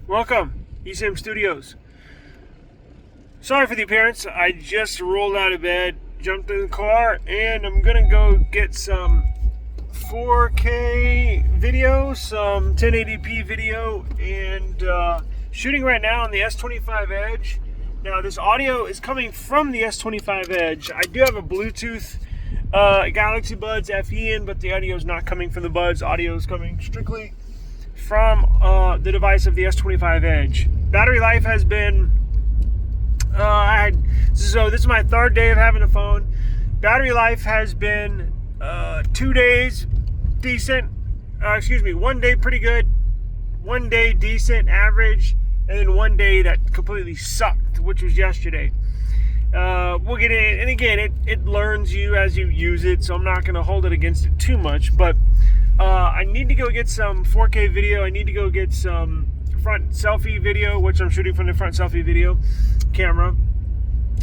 Welcome, eSIMstudios. Sorry for the appearance. I just rolled out of bed, jumped in the car, and I'm gonna go get some 4K video, some 1080p video, and shooting right now on the S25 Edge. Now this audio is coming from the S25 Edge. I do have a Bluetooth Galaxy Buds FE in, but the audio is not coming from the Buds. Audio is coming strictly from the device of the S25 Edge. Battery life has been, so this is my third day of having the phone. Battery life has been 2 days decent, 1 day pretty good, 1 day decent, average, and then 1 day that completely sucked, which was yesterday. We'll get in, and again, it learns you as you use it, so I'm not going to hold it against it too much, but I need to go get some 4K video. I need to go get some front selfie video, which I'm shooting from the front selfie video camera.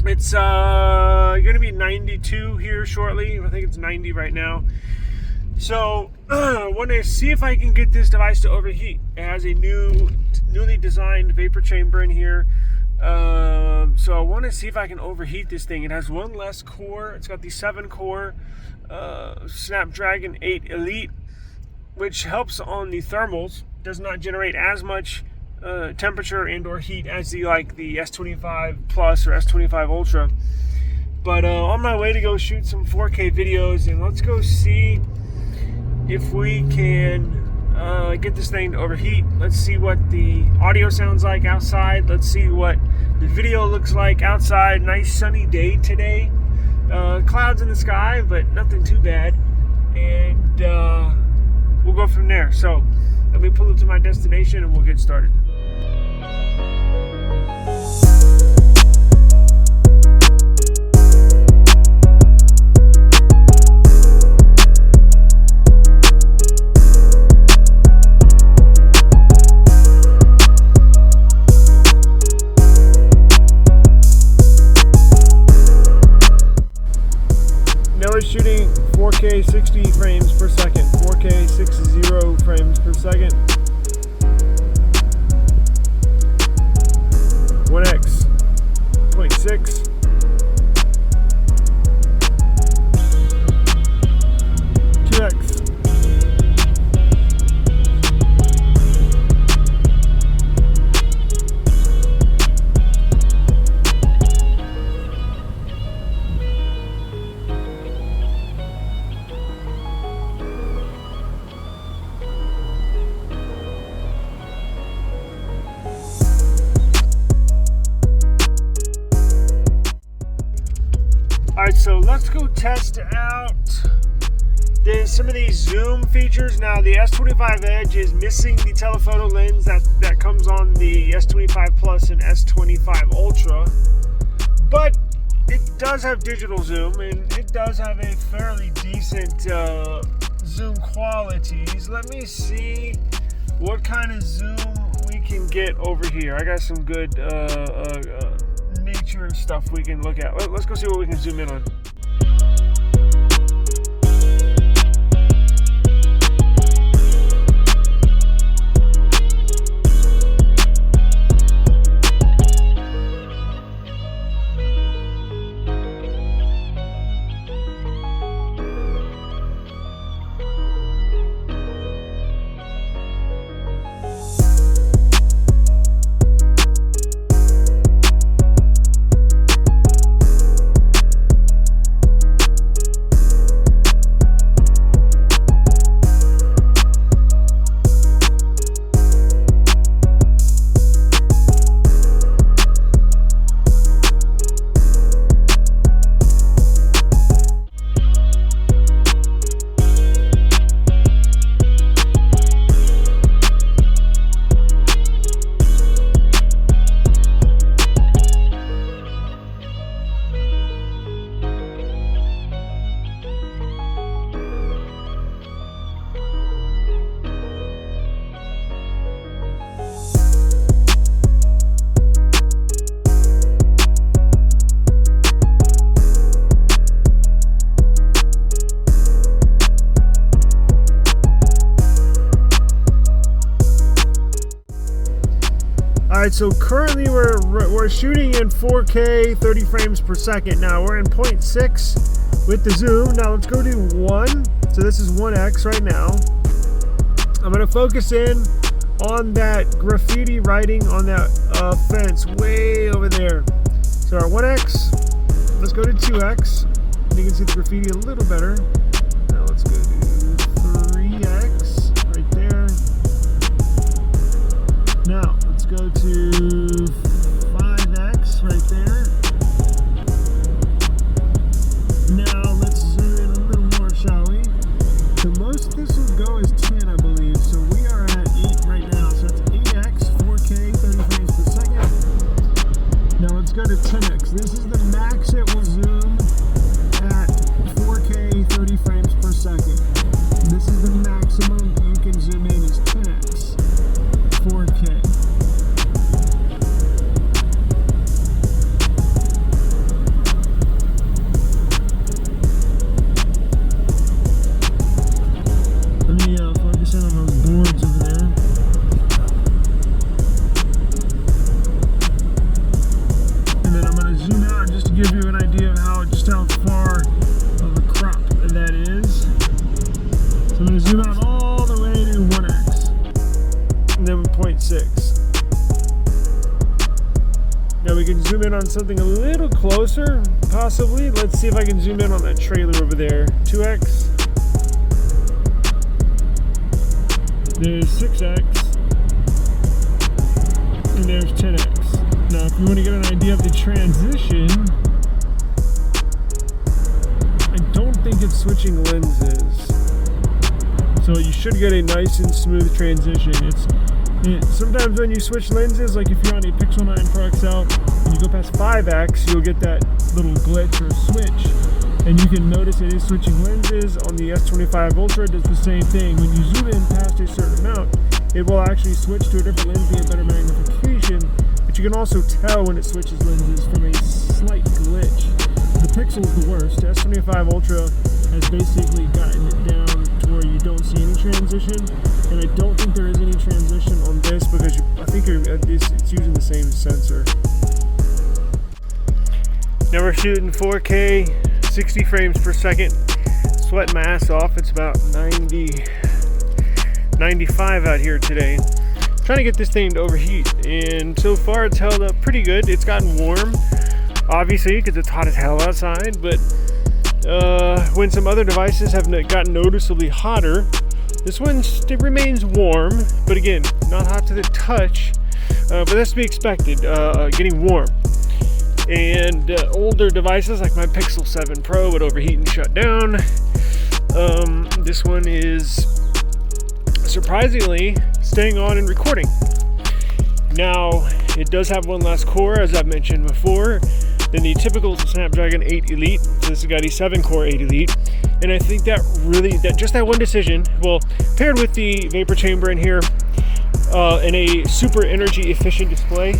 It's going to be 92 here shortly. I think it's 90 right now. So I want to see if I can get this device to overheat. It has a newly designed vapor chamber in here. So I want to see if I can overheat this thing. It has one less core. It's got the 7-core Snapdragon 8 Elite, which helps on the thermals. Does not generate as much temperature and or heat as the S25 Plus or S25 Ultra. But on my way to go shoot some 4K videos, and let's go see if we can get this thing to overheat. Let's see what the audio sounds like outside. Let's see what the video looks like outside. Nice sunny day today. Clouds in the sky, but nothing too bad. And we'll go from there. So let me pull it to my destination and we'll get started. It's shooting 4K 60 frames per second, 4K 60 frames per second, 1x 0.6, 2x. Alright, so let's go test out some of these zoom features. Now, the S25 Edge is missing the telephoto lens that comes on the S25 Plus and S25 Ultra, but it does have digital zoom, and it does have a fairly decent zoom qualities. Let me see what kind of zoom we can get over here. I got some good nature stuff we can look at. Let's go see what we can zoom in on. All right, so currently we're shooting in 4K 30 frames per second. Now we're in 0.6 with the zoom. Now let's go to 1. So this is 1x right now. I'm gonna focus in on that graffiti writing on that fence way over there. So our 1x, let's go to 2x. You can see the graffiti a little better. Now let's go to 3x right there. Now let's go to 5x right there. Now let's zoom in a little more, shall we? The most this will go is 10, I believe. So we are at 8 right now. So that's 8x, 4K, 30 frames per second. Now let's go to 10x. This is the max it will zoom at 4K 30 frames per second. This is the maximum you can zoom in is 10x 4K. Let me focus in on those boards over there. And then I'm going to zoom out just to give you an idea of how far of a crop that is. So I'm going to zoom out all the way to 1x and then 0.6. Now we can zoom in on something a little closer, possibly. Let's see if I can zoom in on that trailer over there. 2x. There's 6x. And there's 10x. Now if you want to get an idea of the transition, I don't think it's switching lenses, so you should get a nice and smooth transition. Sometimes when you switch lenses, like if you're on a Pixel 9 Pro XL and you go past 5x, you'll get that little glitch or switch, and you can notice it is switching lenses. On the S25 Ultra, it does the same thing. When you zoom in past a certain amount, it will actually switch to a different lens via better magnification, but you can also tell when it switches lenses from a slight glitch. The Pixel is the worst. The S25 Ultra has basically gotten it down to where you don't see any transition, and I don't think there is any transition on this because I think it's using the same sensor. Now we're shooting 4K 60 frames per second. Sweating my ass off. It's about 95 out here today. Trying to get this thing to overheat, and so far it's held up pretty good. It's gotten warm, obviously, because it's hot as hell outside, but when some other devices have gotten noticeably hotter, this one still remains warm, but again, not hot to the touch, but that's to be expected, getting warm. And older devices like my Pixel 7 Pro would overheat and shut down. This one is surprisingly staying on and recording. Now, it does have one less core, as I've mentioned before, than the typical Snapdragon 8 Elite. So this has got a 7-core 8 Elite, and I think that one decision, well, paired with the vapor chamber in here and a super energy efficient display,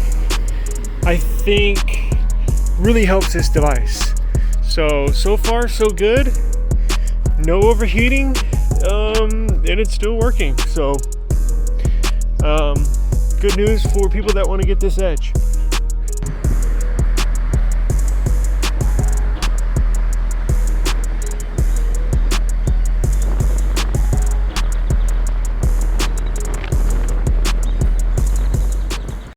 I think really helps this device. So far so good. No overheating, and it's still working. So good news for people that want to get this Edge.